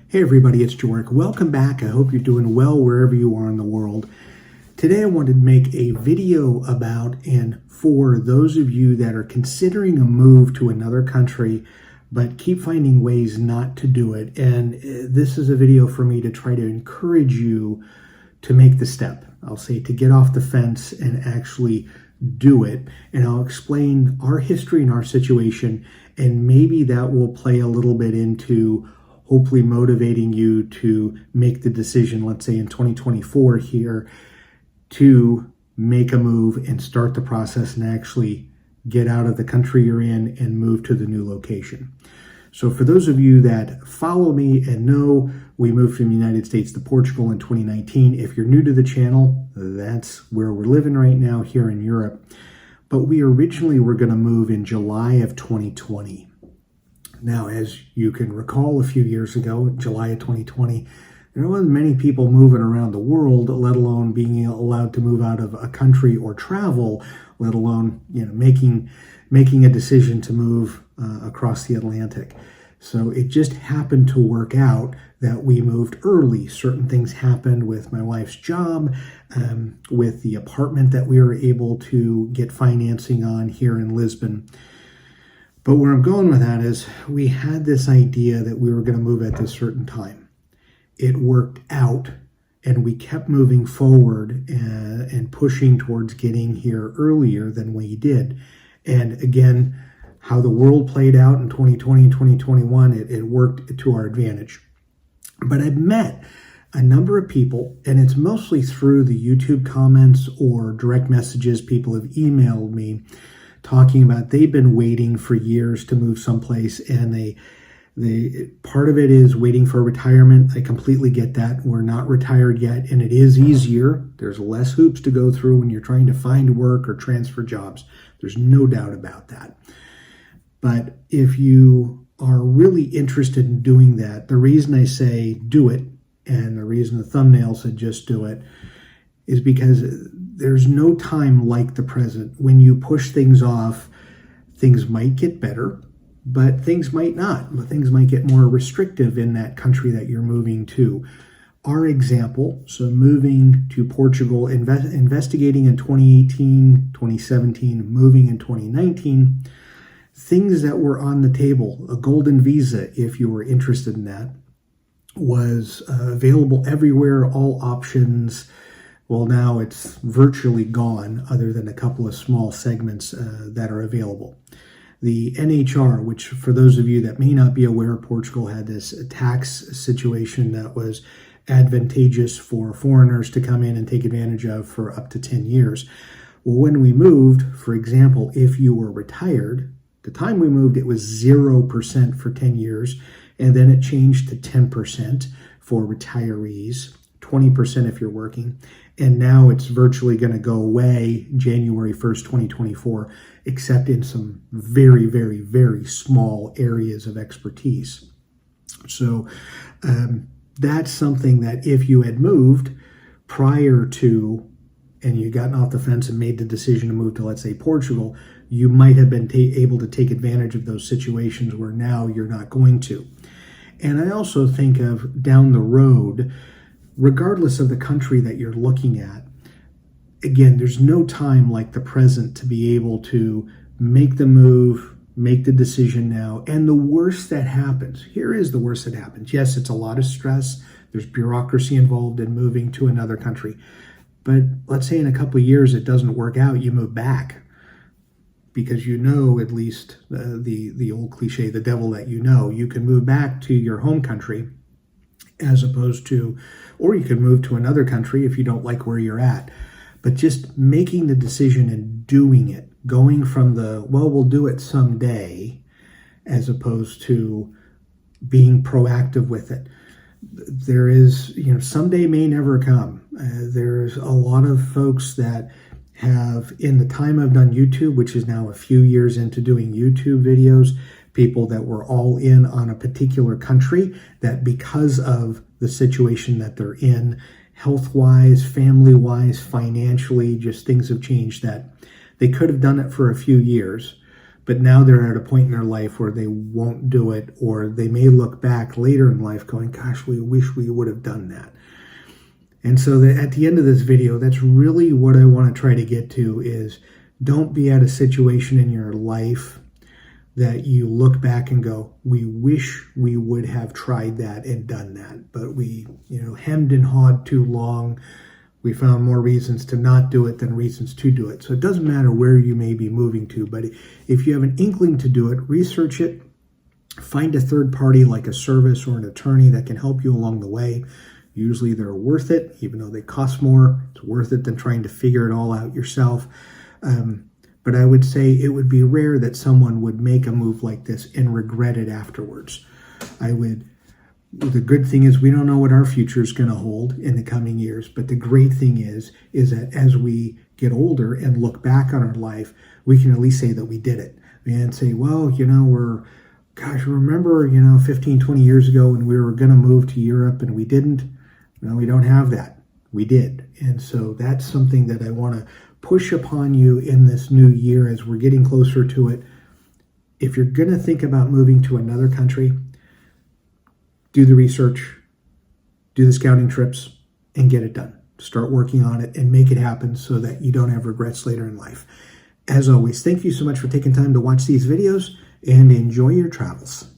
Hey everybody, it's Joric. Welcome back. I hope you're doing well wherever you are in the world. Today I wanted to make a video about and for those of you that are considering a move to another country but keep finding ways not to do it. And this is a video for me to try to encourage you to make the step. I'll say to get off the fence and actually do it. And I'll explain our history and our situation, and maybe that will play a little bit into hopefully motivating you to make the decision, let's say in 2024 here, to make a move and start the process and actually get out of the country you're in and move to the new location. So for those of you that follow me and know, we moved from the United States to Portugal in 2019. If you're new to the channel, that's where we're living right now here in Europe. But we originally were going to move in July of 2020. Now, as you can recall, a few years ago, July of 2020, there wasn't many people moving around the world, let alone being allowed to move out of a country or travel, let alone making a decision to move across the Atlantic. So it just happened to work out that we moved early. Certain things happened with my wife's job, with the apartment that we were able to get financing on here in Lisbon. But where I'm going with that is we had this idea that we were going to move at this certain time. It worked out, and we kept moving forward and pushing towards getting here earlier than we did. And again, how the world played out in 2020 and 2021, it worked to our advantage. But I've met a number of people, and it's mostly through the YouTube comments or direct messages. People have emailed me talking about they've been waiting for years to move someplace, and they part of it is waiting for retirement. I completely get that. We're not retired yet, and it is easier. There's less hoops to go through when you're trying to find work or transfer jobs. There's no doubt about that. But if you are really interested in doing that, the reason I say do it, and the reason the thumbnail said just do it, is because there's no time like the present. When you push things off, things might get better, but things might not. Things might get more restrictive in that country that you're moving to. Our example, so moving to Portugal, investigating in 2018, 2017, moving in 2019, things that were on the table, a golden visa, if you were interested in that, was available everywhere, all options. Well, now it's virtually gone, other than a couple of small segments that are available. The NHR, which for those of you that may not be aware, Portugal had this tax situation that was advantageous for foreigners to come in and take advantage of for up to 10 years. Well, when we moved, for example, if you were retired, the time we moved, it was 0% for 10 years, and then it changed to 10% for retirees, 20% if you're working, and now it's virtually going to go away January 1st, 2024, except in some very, very, very small areas of expertise. So that's something that if you had moved prior to, and you gotten off the fence and made the decision to move to, let's say, Portugal, you might have been able to take advantage of those situations where now you're not going to. And I also think of down the road, regardless of the country that you're looking at, again, there's no time like the present to be able to make the move, make the decision now. And the worst that happens, here is the worst that happens. Yes, it's a lot of stress. There's bureaucracy involved in moving to another country. But let's say in a couple of years it doesn't work out, you move back. Because you know, at least the old cliche, the devil that you know, you can move back to your home country as opposed to, or you could move to another country if you don't like where you're at. But just making the decision and doing it, going from the, well, we'll do it someday, as opposed to being proactive with it. There is, someday may never come. There's a lot of folks that have, in the time I've done YouTube, which is now a few years into doing YouTube videos, people that were all in on a particular country that because of the situation that they're in, health-wise, family-wise, financially, just things have changed that they could have done it for a few years, but now they're at a point in their life where they won't do it, or they may look back later in life going, gosh, we wish we would have done that. And so at the end of this video, that's really what I want to try to get to is don't be at a situation in your life that you look back and go, we wish we would have tried that and done that, but we, hemmed and hawed too long. We found more reasons to not do it than reasons to do it. So it doesn't matter where you may be moving to, but if you have an inkling to do it, research it, find a third party like a service or an attorney that can help you along the way. Usually they're worth it, even though they cost more. It's worth it than trying to figure it all out yourself. But I would say it would be rare that someone would make a move like this and regret it afterwards. The good thing is we don't know what our future is going to hold in the coming years. But the great thing is that as we get older and look back on our life, we can at least say that we did it. And say, well, remember, 15, 20 years ago when we were going to move to Europe and we didn't? No, we don't have that. We did. And so that's something that I want to push upon you in this new year as we're getting closer to it. If you're going to think about moving to another country, do the research, do the scouting trips, and get it done. Start working on it and make it happen so that you don't have regrets later in life. As always, thank you so much for taking time to watch these videos and enjoy your travels.